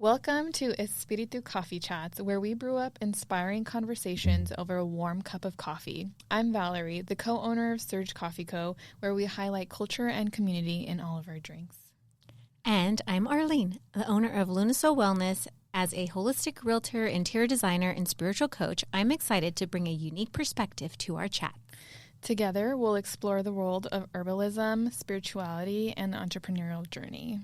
Welcome to Espiritu Coffee Chats, where we brew up inspiring conversations over a warm cup of coffee. I'm Valerie, the co-owner of Surge Coffee Co., where we highlight culture and community in all of our drinks. And I'm Arlene, the owner of Lunaso Wellness. As a holistic realtor, interior designer, and spiritual coach, I'm excited to bring a unique perspective to our chat. Together, we'll explore the world of herbalism, spirituality, and the entrepreneurial journey.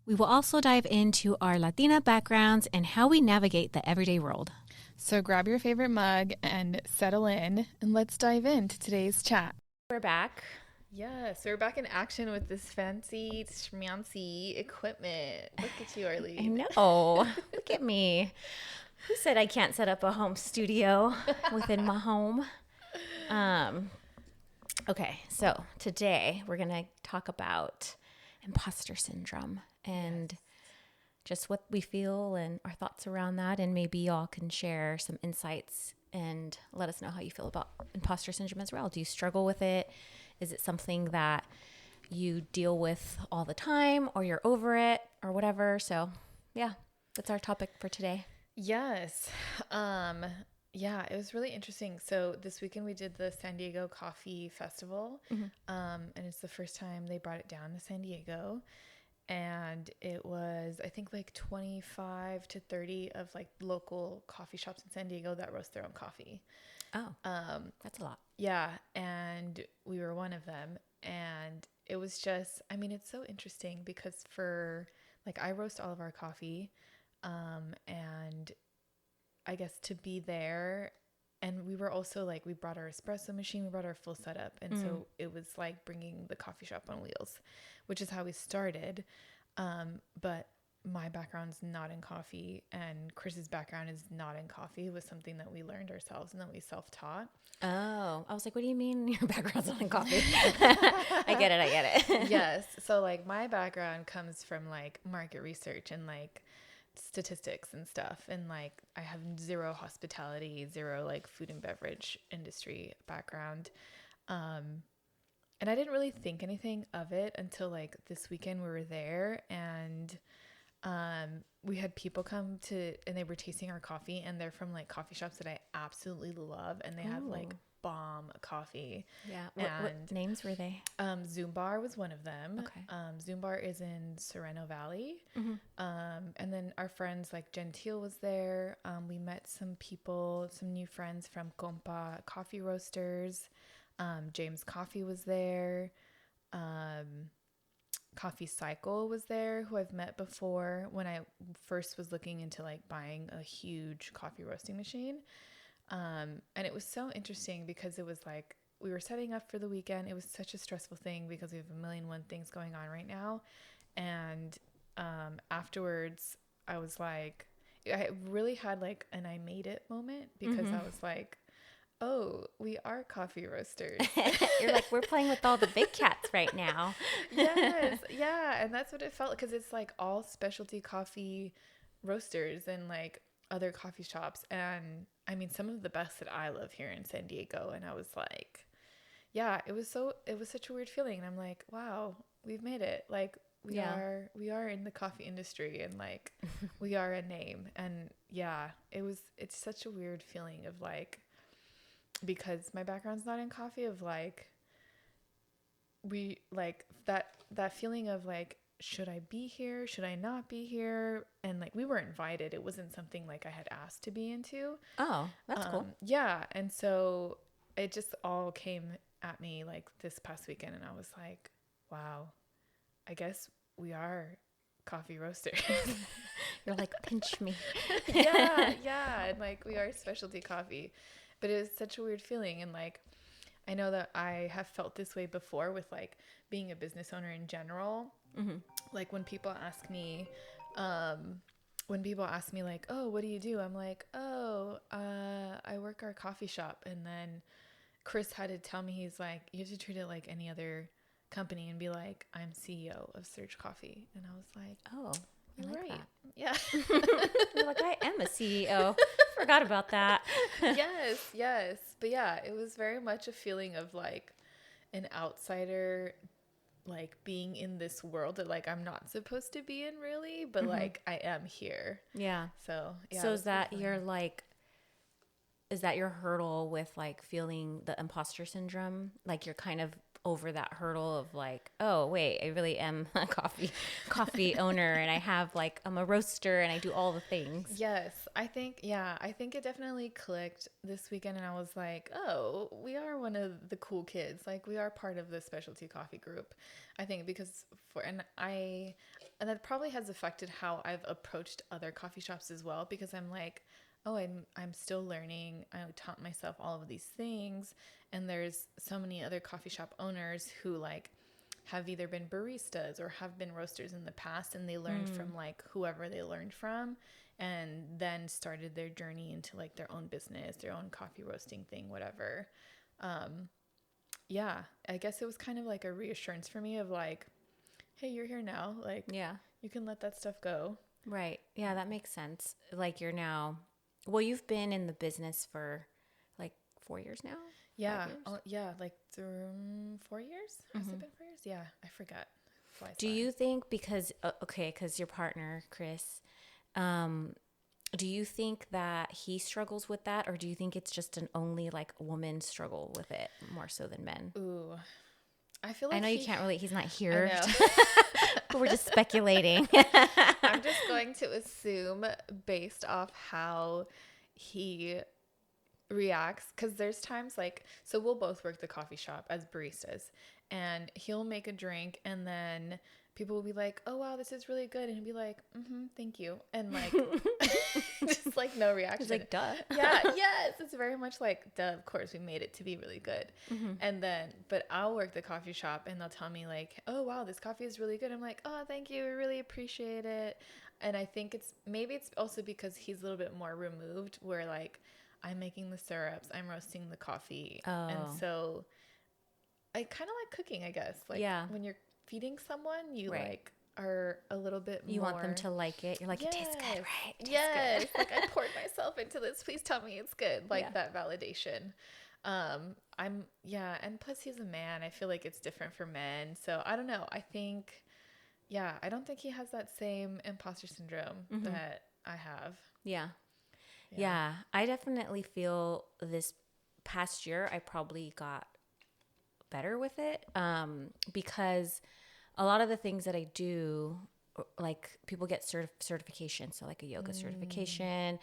We will also dive into our Latina backgrounds and how we navigate the everyday world. So grab your favorite mug and settle in, and let's dive into today's chat. We're back. Yes, we're back in action with this fancy, schmancy equipment. Look at you, Arlene. I know. Look at me. Who said I can't set up a home studio within my home? Okay, so today we're going to talk about imposter syndrome and just what we feel and our thoughts around that. And maybe y'all can share some insights and let us know how you feel about imposter syndrome as well. Do you struggle with it? Is it something that you deal with all the time, or you're over it, or whatever? So yeah, that's our topic for today. Yes. Yeah, it was really interesting. So this weekend we did the San Diego Coffee Festival, and it's the first time they brought it down to San Diego. And it was, I think, like 25 to 30 of like local coffee shops in San Diego that roast their own coffee. Oh, that's a lot. Yeah, and we were one of them. And it was just, I mean, it's so interesting because I roast all of our coffee, and I guess to be there, and we were also like, we brought our espresso machine, we brought our full setup, and so it was like bringing the coffee shop on wheels, which is how we started. But my background's not in coffee, and Chris's background is not in coffee. It was something that we learned ourselves and that we self-taught. Oh, I was like, what do you mean your background's not in coffee? I get it. Yes. So like my background comes from like market research and like statistics and stuff, and like I have zero hospitality, zero like food and beverage industry background, and I didn't really think anything of it until like this weekend we were there, and we had people come to, and they were tasting our coffee, and they're from like coffee shops that I absolutely love, and they have like bomb coffee. Yeah. What names were they? Zoom Bar was one of them. Okay. Zoom Bar is in Sereno Valley. And then our friends like Gentile was there. We met some people, some new friends from Compa Coffee Roasters. James Coffee was there. Coffee Cycle was there, who I've met before when I first was looking into like buying a huge coffee roasting machine. And it was so interesting because it was like we were setting up for the weekend. It was such a stressful thing because we have 1,000,001 things going on right now. And afterwards, I was like, I really had like an I made it moment because I was like, oh, we are coffee roasters. You're like, we're playing with all the big cats right now. Yes. Yeah. And that's what it felt, because it's like all specialty coffee roasters and like other coffee shops. And I mean, some of the best that I love here in San Diego. And I was like, yeah, it was such a weird feeling. And I'm like, wow, we've made it. Like we are in the coffee industry, and like we are a name. And yeah, it's such a weird feeling of like, because my background's not in coffee, of like, we like that feeling of like, should I be here? Should I not be here? And like, we were invited. It wasn't something like I had asked to be into. Oh, that's cool. Yeah. And so it just all came at me like this past weekend, and I was like, wow, I guess we are coffee roasters. You're like, pinch me. Yeah. And like, we are specialty coffee, but it was such a weird feeling. And like, I know that I have felt this way before with like being a business owner in general. Like when people ask me like, oh, what do you do? I'm like, oh, I work our coffee shop. And then Chris had to tell me, he's like, you have to treat it like any other company and be like, I'm CEO of Surge Coffee. And I was like, oh, you're like right. That. Yeah. You're like, I am a CEO. Forgot about that. Yes. But yeah, it was very much a feeling of like an outsider like being in this world that like I'm not supposed to be in really, but like I am here. Yeah. So yeah. So is that your like, is that your hurdle with like feeling the imposter syndrome? Like you're kind of over that hurdle of like, oh wait, I really am a coffee owner, and I have like, I'm a roaster and I do all the things. Yes, I think it definitely clicked this weekend, and I was like, oh, we are one of the cool kids. Like we are part of the specialty coffee group. I think because and that probably has affected how I've approached other coffee shops as well, because I'm like, oh, I'm still learning. I taught myself all of these things, and there's so many other coffee shop owners who like have either been baristas or have been roasters in the past, and they learned from like whoever they learned from, and then started their journey into like their own business, their own coffee roasting thing, whatever. Yeah, I guess it was kind of like a reassurance for me of like, hey, you're here now. Like, Yeah. you can let that stuff go. Right. Yeah, that makes sense. Like you're now, well, you've been in the business for like 4 years now? Yeah. 5 years? Yeah. Like 4 years? Has it been 4 years? Yeah. I forgot. Flies Do by. you think because, because your partner, Chris, do you think that he struggles with that, or do you think it's just an only like woman struggle with it more so than men? Ooh. I feel like I know you can't really, he's not I here, know. but we're just speculating. I'm just going to assume based off how he reacts, because there's times like, so we'll both work the coffee shop as baristas, and he'll make a drink, and then people will be like, oh wow, this is really good, and he'll be like, thank you, and like just like no reaction. He's like, duh. Yeah, yes, it's very much like, duh, of course we made it to be really good. And then but I'll work the coffee shop, and they'll tell me like, oh wow, this coffee is really good. I'm like, oh, thank you, we really appreciate it. And I think it's also because he's a little bit more removed, where like I'm making the syrups, I'm roasting the coffee. And so I kind of like cooking, I guess. Like when you're feeding someone, you like are a little bit more. You want them to like it. You're like, it tastes good, right? It tastes Yes. good. Like I poured myself into this. Please tell me it's good. Like that validation. And plus he's a man. I feel like it's different for men. So I don't know. I think, I don't think he has that same imposter syndrome that I have. Yeah, I definitely feel this past year I probably got better with it, because a lot of the things that I do, like people get certification, so like a yoga certification,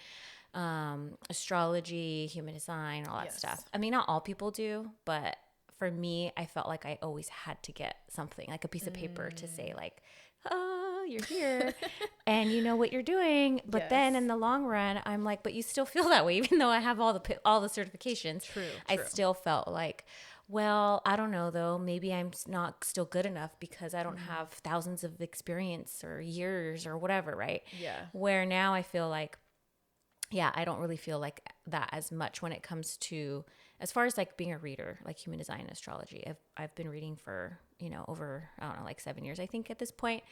astrology, human design, all that stuff. I mean, not all people do, but for me, I felt like I always had to get something, like a piece of paper to say like, oh, you're here and you know what you're doing. But then in the long run, I'm like, but you still feel that way, even though I have all the certifications. True. I still felt like, well, I don't know though. Maybe I'm not still good enough because I don't have thousands of experience or years or whatever. Right. Yeah. Where now I feel like, I don't really feel like that as much when it comes to, as far as like being a reader, like human design and astrology. I've been reading for, over, I don't know, like 7 years, I think at this point.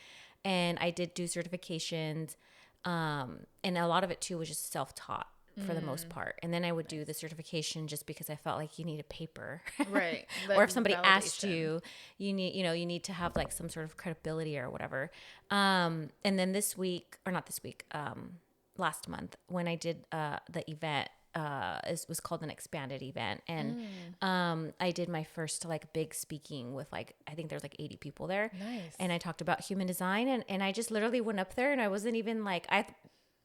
And I did do certifications. And a lot of it too was just self-taught for the most part. And then I would do the certification just because I felt like you need a paper. Right. Or if somebody asked you, you need to have like some sort of credibility or whatever. And then last month when I did the event, it was called an expanded event, and I did my first like big speaking with like, I think there's like 80 people there. Nice. And I talked about human design, and I just literally went up there, and I wasn't even like, I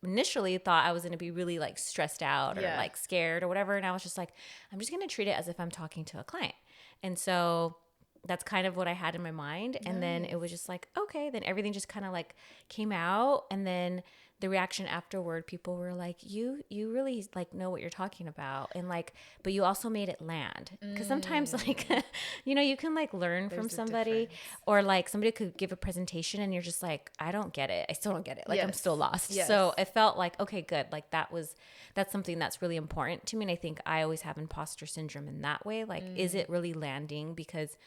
initially thought I was going to be really like stressed out or like scared or whatever, and I was just like, I'm just going to treat it as if I'm talking to a client. And so that's kind of what I had in my mind. And then it was just like, okay, then everything just kind of like came out. And then the reaction afterward, people were like, you really like know what you're talking about. And like, but you also made it land. Cause sometimes like, you can like learn from somebody, or like somebody could give a presentation and you're just like, I don't get it. I still don't get it. Like I'm still lost. So it felt like, okay, good. Like that's something that's really important to me. And I think I always have imposter syndrome in that way. Like, is it really landing? Because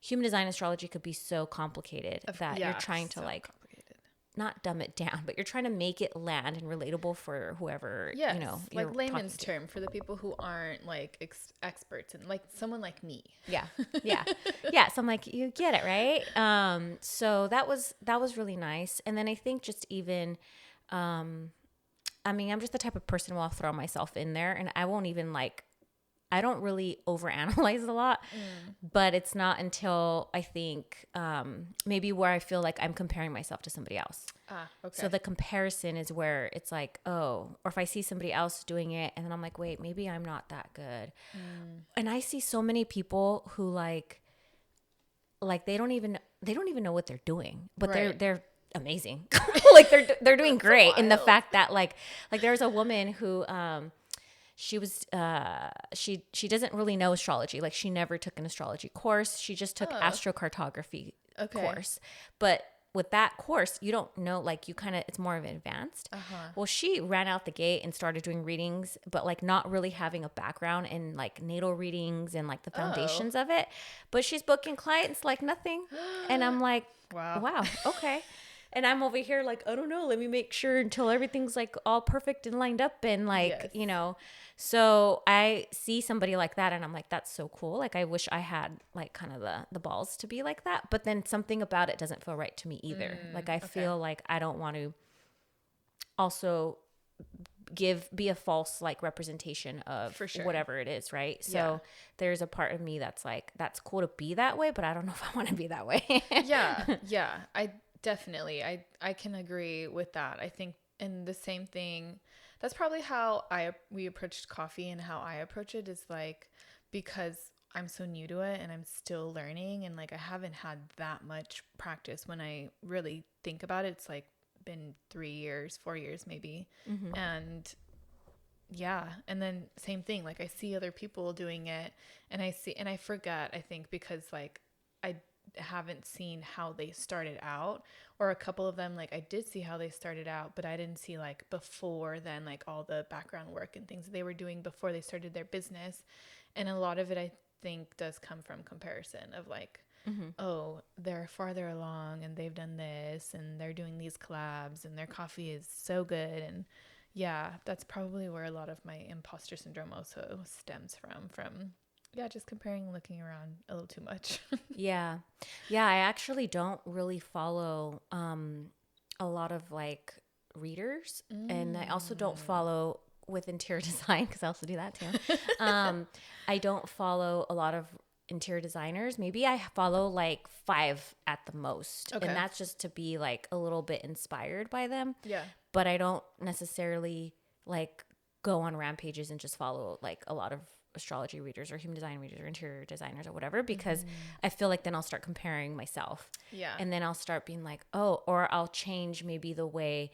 human design astrology could be so complicated that you're trying to like, complicated. not dumb it down, but you're trying to make it land and relatable for whoever, Yes, you know, like you're layman's talking to. term for the people who aren't like experts and like someone like me. Yeah. Yeah. Yeah. So I'm like, you get it, right? So that was really nice. And then I think just even, I mean, I'm just the type of person who I'll throw myself in there, and I won't even like, I don't really overanalyze a lot, but it's not until I think maybe where I feel like I'm comparing myself to somebody else. Okay. So the comparison is where it's like, oh, or if I see somebody else doing it and then I'm like, wait, maybe I'm not that good. And I see so many people who like they don't even know what they're doing, but Right. they're amazing. Like they're doing great. And the wild. fact that like there's a woman who she was she doesn't really know astrology. Like she never took an astrology course. She just took astrocartography Okay. course. But with that course, you don't know, like you kind of, it's more of advanced. Well, she ran out the gate and started doing readings, but like not really having a background in like natal readings and like the foundations of it. But she's booking clients like nothing. And I'm like, wow, okay. And I'm over here like, I don't know, let me make sure until everything's like all perfect and lined up and like, you know. So I see somebody like that and I'm like, that's so cool. Like I wish I had like kind of the balls to be like that. But then something about it doesn't feel right to me either. Like I feel like I don't want to also be a false like representation of whatever it is, right? So there's a part of me that's like, that's cool to be that way, but I don't know if I want to be that way. Yeah. I definitely, I can agree with that. I think, and the same thing, that's probably how we approached coffee, and how I approach it is like, because I'm so new to it and I'm still learning, and like I haven't had that much practice. When I really think about it, it's like been 3 years, 4 years maybe. And yeah, and then same thing, like I see other people doing it and I forget, I think, because like I haven't seen how they started out, or a couple of them, like I did see how they started out, but I didn't see like before then, like all the background work and things that they were doing before they started their business. And a lot of it I think does come from comparison of like, oh, they're farther along and they've done this and they're doing these collabs and their coffee is so good. And yeah, that's probably where a lot of my imposter syndrome also stems from just comparing and looking around a little too much. Yeah. I actually don't really follow a lot of like readers, and I also don't follow with interior design, because I also do that too. I don't follow a lot of interior designers. Maybe I follow like 5 at the most, and that's just to be like a little bit inspired by them. But I don't necessarily like go on rampages and just follow like a lot of astrology readers or human design readers or interior designers or whatever, because I feel like then I'll start comparing myself. And then I'll start being like, oh, or I'll change maybe the way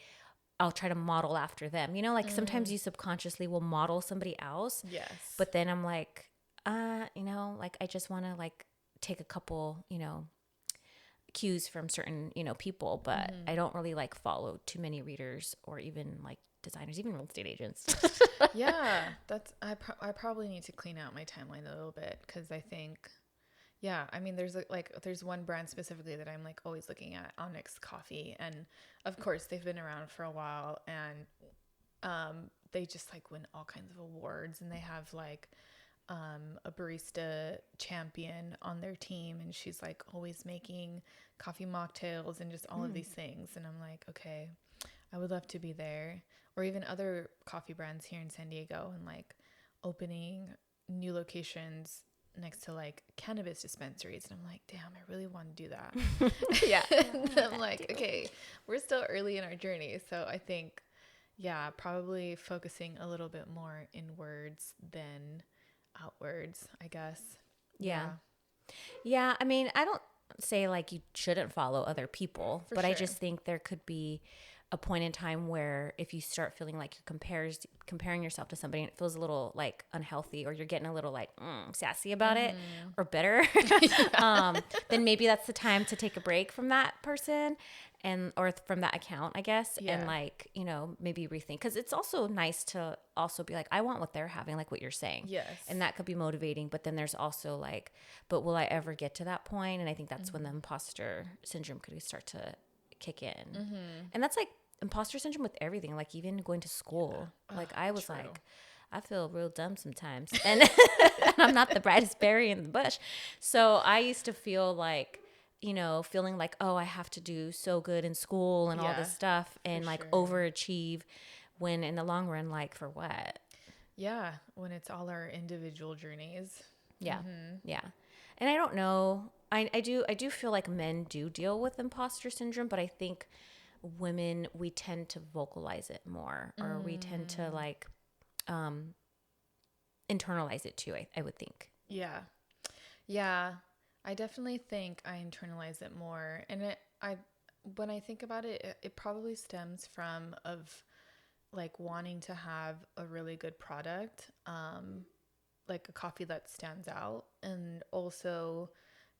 I'll try to model after them. You know, like sometimes you subconsciously will model somebody else. But then I'm like, you know, like I just want to like take a couple, you know, cues from certain, you know, people, but I don't really like follow too many readers or even like designers, even real estate agents. That's I probably need to clean out my timeline a little bit, because I think I mean there's one brand specifically that I'm like always looking at, Onyx Coffee, and of course they've been around for a while, and they just like win all kinds of awards, and they have like a barista champion on their team, and she's like always making coffee mocktails and just all of these things, and I'm like, okay, I would love to be there. Or even other coffee brands here in San Diego, and like opening new locations next to like cannabis dispensaries. And I'm like, damn, I really want to do that. And I'm like, okay, we're still early in our journey. So I think, probably focusing a little bit more inwards than outwards, I guess. Yeah. I mean, I don't say like you shouldn't follow other people, but I just think there could be a point in time where if you start feeling like you're comparing yourself to somebody and it feels a little like unhealthy, or you're getting a little like sassy about it or bitter, then maybe that's the time to take a break from that person or from that account, I guess. And like, you know, maybe rethink, because it's also nice to also be like, I want what they're having, like what you're saying. And that could be motivating, but then there's also like, but will I ever get to that point? And I think that's when the imposter syndrome could start to kick in. And that's like imposter syndrome with everything, like even going to school. Like I was like, I feel real dumb sometimes. And I'm not the brightest berry in the bush. So I used to feel like, you know, feeling like, oh, I have to do so good in school and all this stuff and like overachieve, when in the long run, like for what? Yeah, when it's all our individual journeys. Yeah. Yeah. And I don't know. I do feel like men do deal with imposter syndrome, but I think women, we tend to vocalize it more, or we tend to like internalize it too, I would think. Yeah. Yeah. I definitely think I internalize it more. And when I think about it, it probably stems from like wanting to have a really good product, like a coffee that stands out. And also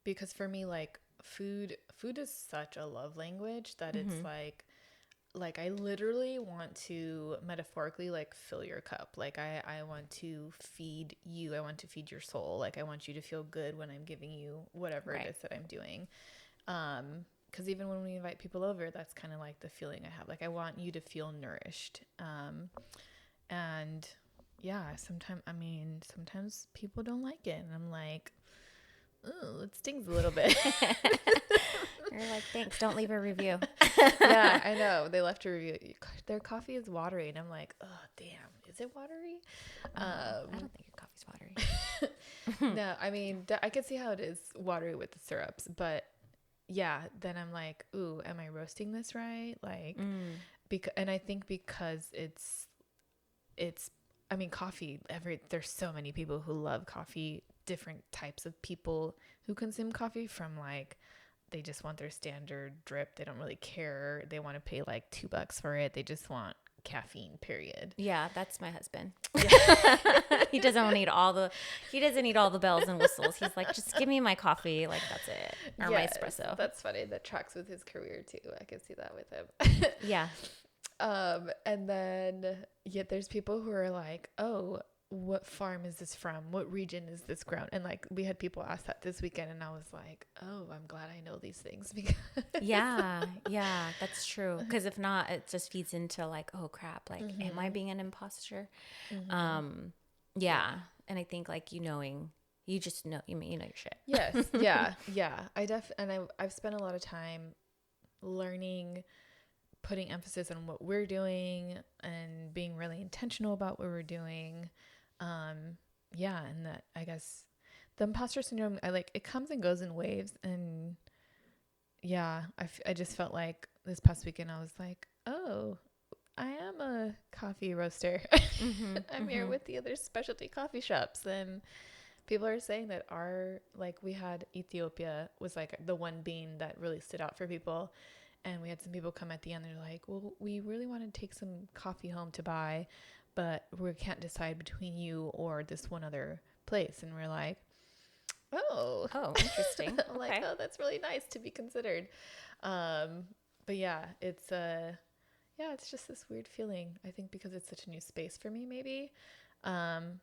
because for me, like food is such a love language that it's like I literally want to metaphorically like fill your cup. Like I want to feed you. I want to feed your soul. Like I want you to feel good when I'm giving you whatever it is that I'm doing. Because even when we invite people over, that's kind of like the feeling I have. Like I want you to feel nourished. And yeah, sometimes people don't like it. And I'm like, ooh, it stings a little bit. You're like, thanks, don't leave a review. Yeah, I know. They left a review. Their coffee is watery. And I'm like, oh, damn. Is it watery? I don't think your coffee's watery. No, I mean, I could see how it is watery with the syrups. But yeah, then I'm like, ooh, am I roasting this right? Like, and I think because it's, I mean, coffee, there's so many people who love coffee, different types of people who consume coffee, from like, they just want their standard drip. They don't really care. They want to pay like $2 for it. They just want caffeine, period. Yeah, that's my husband. Yeah. He doesn't need all the bells and whistles. He's like, just give me my coffee. Like, that's it. Or my espresso. That's funny. That tracks with his career too. I can see that with him. Yeah. And then yet there's people who are like, oh, what farm is this from? What region is this ground? And like, we had people ask that this weekend, and I was like, oh, I'm glad I know these things, because yeah, that's true. Because if not, it just feeds into like, oh crap, like, am I being an imposter? Yeah. And I think like, you just know, you know your shit. Yes. Yeah. I've spent a lot of time learning, putting emphasis on what we're doing and being really intentional about what we're doing. Yeah. And that, I guess the imposter syndrome, it comes and goes in waves. And yeah, I just felt like this past weekend, I was like, oh, I am a coffee roaster. I'm here with the other specialty coffee shops, and people are saying that we had Ethiopia was like the one bean that really stood out for people. And we had some people come at the end. They're like, well, we really want to take some coffee home to buy, but we can't decide between you or this one other place. And we're like, oh, interesting. I'm like, oh, that's really nice to be considered. But yeah, it's just this weird feeling. I think because it's such a new space for me, maybe. But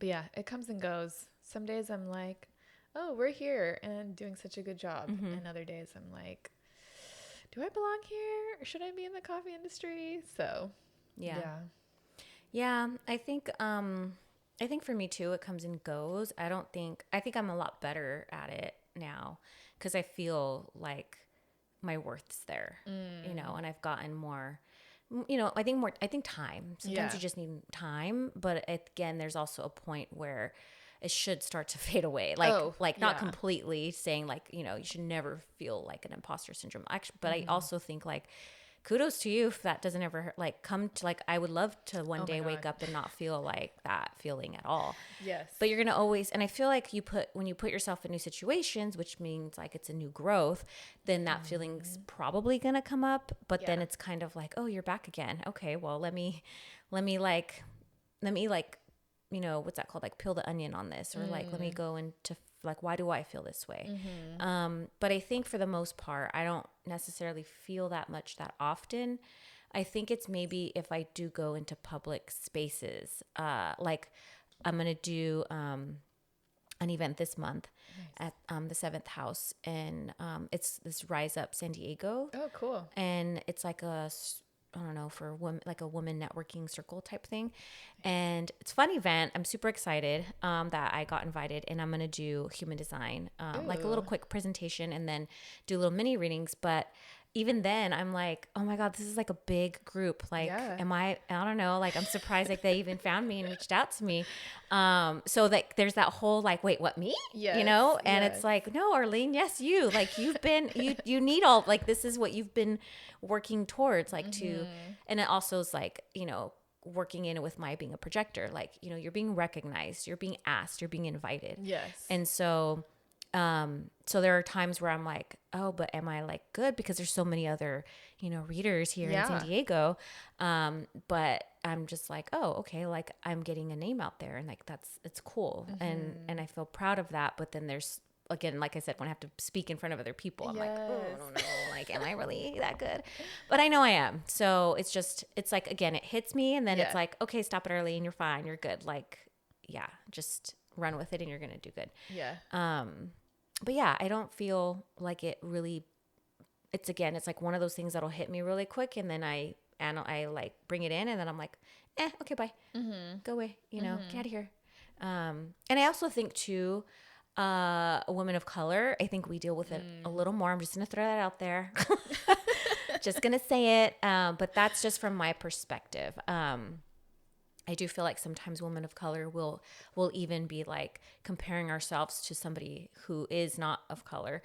yeah, it comes and goes. Some days I'm like, oh, we're here and doing such a good job. And other days I'm like, do I belong here, or should I be in the coffee industry? So, yeah. I think for me too, it comes and goes. I think I'm a lot better at it now, because I feel like my worth's there, and I've gotten more, I think time. Sometimes you just need time, but again, there's also a point where it should start to fade away. Not completely saying like, you should never feel like an imposter syndrome. Actually, but I also think like, kudos to you if that doesn't ever like come to like, I would love to one day wake up and not feel like that feeling at all. Yes. But you're going to always, and I feel like when you put yourself in new situations, which means like it's a new growth, then that feeling's probably going to come up. But then it's kind of like, oh, you're back again. Okay, well, let me like, what's that called? Like peel the onion on this, or like, let me go into like, why do I feel this way? But I think for the most part, I don't necessarily feel that much that often. I think it's maybe if I do go into public spaces, like I'm going to do, an event this month Nice. at the 7th house, and it's this Rise Up San Diego. Oh, cool. And it's like I don't know, for women, like a woman networking circle type thing. And it's a fun event. I'm super excited that I got invited, and I'm going to do human design, like a little Ooh. quick presentation and then do little mini readings. But even then I'm like, oh my God, this is like a big group. Like, Yeah. I don't know. Like, I'm surprised like they even found me and reached out to me. So like there's that whole like, wait, what, me? Yes, You know? And yes. it's like, no, Arlene, yes, you. Like, you've been, you need all, like, this is what you've been working towards, like to, and it also is like, you know, working in it with my being a projector, like, you know, you're being recognized, you're being asked, you're being invited. Yes. And so so there are times where I'm like, oh, but am I like good? Because there's so many other, you know, readers here in San Diego. But I'm just like, oh, okay. Like, I'm getting a name out there, and like, it's cool. And I feel proud of that. But then there's, again, like I said, when I have to speak in front of other people, I'm like, oh, I don't know. Like, am I really that good? But I know I am. So it's like, again, it hits me, and then it's like, okay, stop it, Arlene. You're fine. You're good. Like, yeah, just run with it, and you're going to do good. Yeah. But yeah, I don't feel like it really, it's like one of those things that'll hit me really quick. And then I like bring it in, and then I'm like, okay, bye. Go away, you know, get out of here. And I also think too, a woman of color, I think we deal with it a little more. I'm just going to throw that out there. Just going to say it. But that's just from my perspective. I do feel like sometimes women of color will even be like comparing ourselves to somebody who is not of color,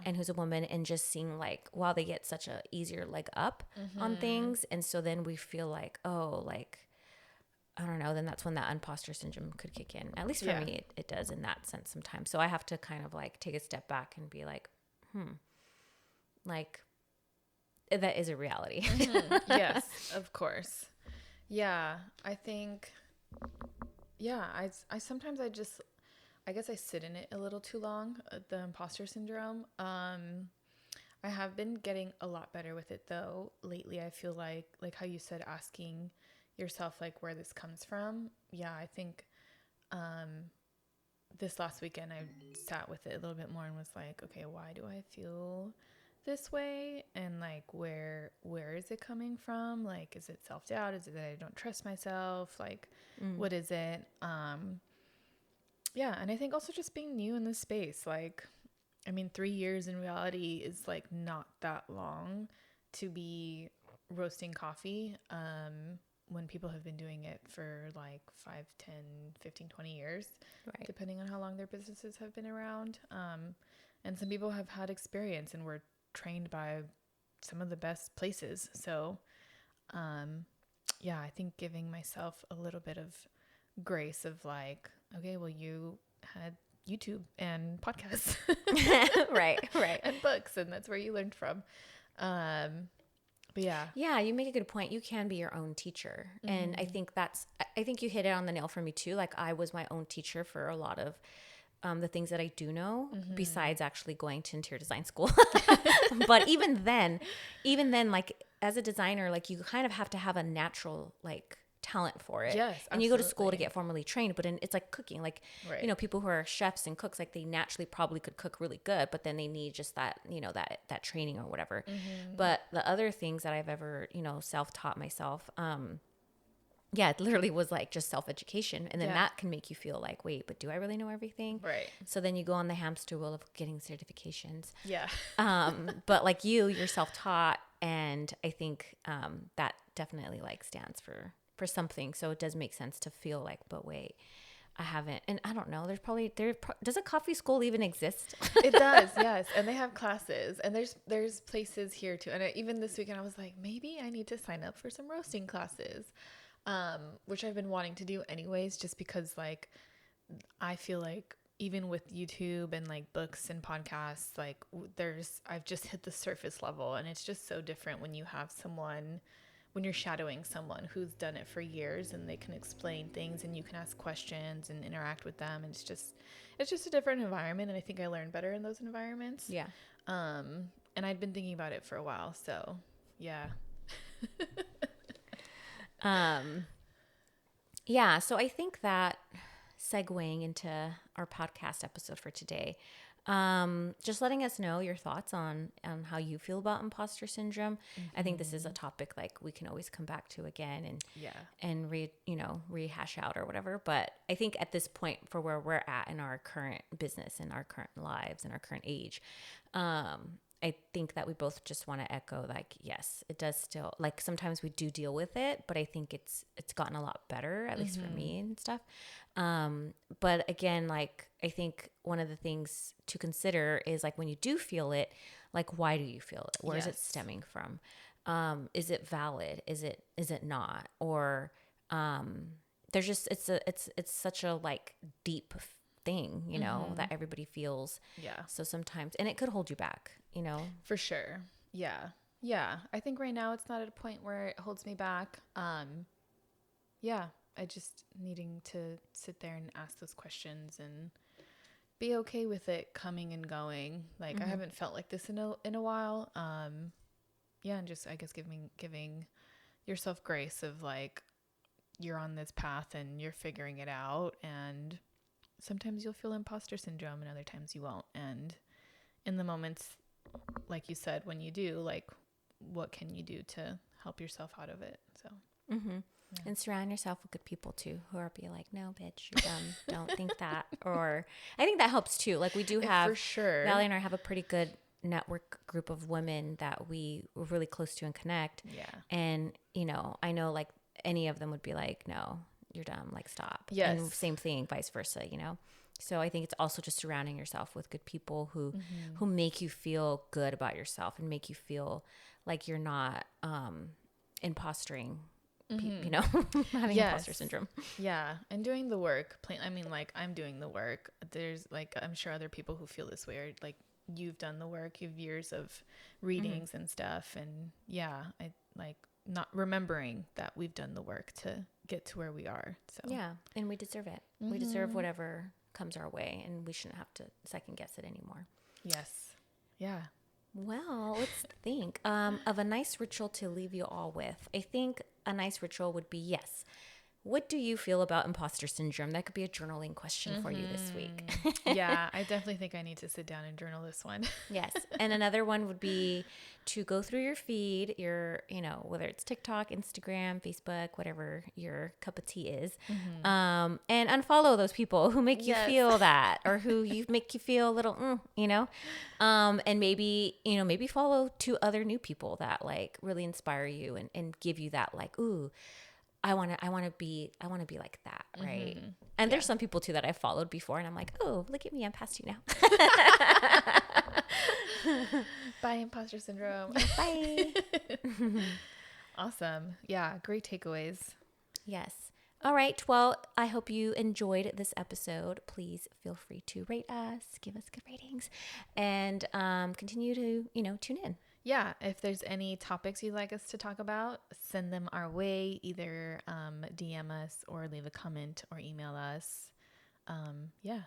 and who's a woman, and just seeing like, wow, they get such a easier leg up on things. And so then we feel like, oh, like, I don't know, then that's when that imposter syndrome could kick in. At least for me, it does in that sense sometimes. So I have to kind of like take a step back and be like, like, that is a reality. Yes, of course. Yeah, I think, I sometimes I guess I sit in it a little too long, the imposter syndrome. I have been getting a lot better with it though. Lately, I feel like how you said, asking yourself like where this comes from. Yeah, I think this last weekend I sat with it a little bit more and was like, okay, why do I feel this way? And like, where is it coming from? Like, is it self-doubt? Is it that I don't trust myself? Like, what is it? Yeah. And I think also just being new in this space, like, I mean, 3 years in reality is like not that long to be roasting coffee. When people have been doing it for like 5, 10, 15, 20 years, depending on how long their businesses have been around. And some people have had experience and were trained by some of the best places. So, I think giving myself a little bit of grace of like, okay, well, you had YouTube and podcasts, right, and books, and that's where you learned from. But yeah, you make a good point. You can be your own teacher. And I think you hit it on the nail for me too. Like, I was my own teacher for a lot of the things that I do know, besides actually going to interior design school. But even then, like, as a designer, like, you kind of have to have a natural like talent for it. Yes, and you go to school to get formally trained, but it's like cooking. Like, you know, people who are chefs and cooks, like, they naturally probably could cook really good, but then they need just that, you know, that training or whatever. But the other things that I've ever, you know, self-taught myself, it literally was like just self-education. And then that can make you feel like, wait, but do I really know everything? Right. So then you go on the hamster wheel of getting certifications. Yeah. But like you're self-taught. And I think that definitely like stands for something. So it does make sense to feel like, but wait, I haven't. And I don't know, does a coffee school even exist? It does. Yes. And they have classes, and there's places here too. And even this weekend I was like, maybe I need to sign up for some roasting classes. Which I've been wanting to do anyways, just because like I feel like even with YouTube and like books and podcasts, like I've just hit the surface level, and it's just so different when you have someone, when you're shadowing someone who's done it for years, and they can explain things and you can ask questions and interact with them. And it's just a different environment. And I think I learn better in those environments. Yeah. And I'd been thinking about it for a while. So yeah. Yeah. So I think that segueing into our podcast episode for today. Just letting us know your thoughts on how you feel about imposter syndrome. I think this is a topic like we can always come back to again and rehash out or whatever. But I think at this point, for where we're at in our current business and our current lives and our current age, I think that we both just want to echo, like, yes, it does still, like, sometimes we do deal with it, but I think it's gotten a lot better, at least for me and stuff. But again, like, I think one of the things to consider is, like, when you do feel it, like, why do you feel it? Where is it stemming from? Is it valid? Is it not? Or, there's just, it's such a, like, deep thing, you know, that everybody feels. Yeah. So sometimes, and it could hold you back, you know? For sure. Yeah. Yeah. I think right now it's not at a point where it holds me back. Yeah. I just needing to sit there and ask those questions and be okay with it coming and going. Like, I haven't felt like this in a while. Yeah. And just, I guess, giving yourself grace of, like, you're on this path and you're figuring it out, and sometimes you'll feel imposter syndrome and other times you won't. And in the moments, like you said, when you do, like, what can you do to help yourself out of it? So, And surround yourself with good people too, who are be like, no, bitch, you're dumb. Don't think that. Or I think that helps too. Like, we do have, for sure, Valerie and I have a pretty good network group of women that we were really close to and connect. Yeah. And, you know, I know, like, any of them would be like, no, you're dumb, like, stop. Yes. And same thing, vice versa, you know? So I think it's also just surrounding yourself with good people who make you feel good about yourself and make you feel like you're not impostoring, you know, having imposter syndrome. Yeah. And doing the work. I mean, like, I'm doing the work. There's, like, I'm sure other people who feel this way, or, like, you've done the work. You have years of readings and stuff. And yeah, I, like, not remembering that we've done the work to get to where we are. So yeah, and we deserve it. We deserve whatever comes our way, and we shouldn't have to second guess it anymore. Yes. Yeah. Well, let's think of a nice ritual to leave you all with. I think a nice ritual would be, yes, what do you feel about imposter syndrome? That could be a journaling question for you this week. Yeah, I definitely think I need to sit down and journal this one. Yes. And another one would be to go through your feed, you know, whether it's TikTok, Instagram, Facebook, whatever your cup of tea is, and unfollow those people who make you feel that, or who make you feel a little, you know, and maybe follow 2 other new people that, like, really inspire you and give you that, like, ooh, I want to be like that. Right. And there's some people too that I've followed before, and I'm like, oh, look at me. I'm past you now. Bye, imposter syndrome. Bye. Awesome. Yeah. Great takeaways. Yes. All right. Well, I hope you enjoyed this episode. Please feel free to rate us, give us good ratings, and continue to, tune in. Yeah, if there's any topics you'd like us to talk about, send them our way. Either DM us or leave a comment or email us. Yeah.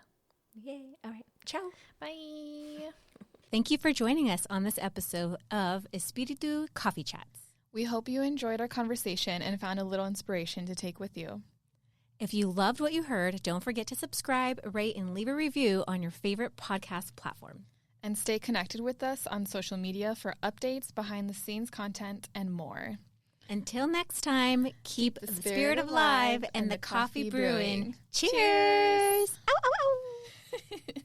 Yay. All right. Ciao. Bye. Thank you for joining us on this episode of Espiritu Coffee Chats. We hope you enjoyed our conversation and found a little inspiration to take with you. If you loved what you heard, don't forget to subscribe, rate, and leave a review on your favorite podcast platform. And stay connected with us on social media for updates, behind-the-scenes content, and more. Until next time, keep the spirit alive and the coffee brewing. Cheers! Ow, ow, ow.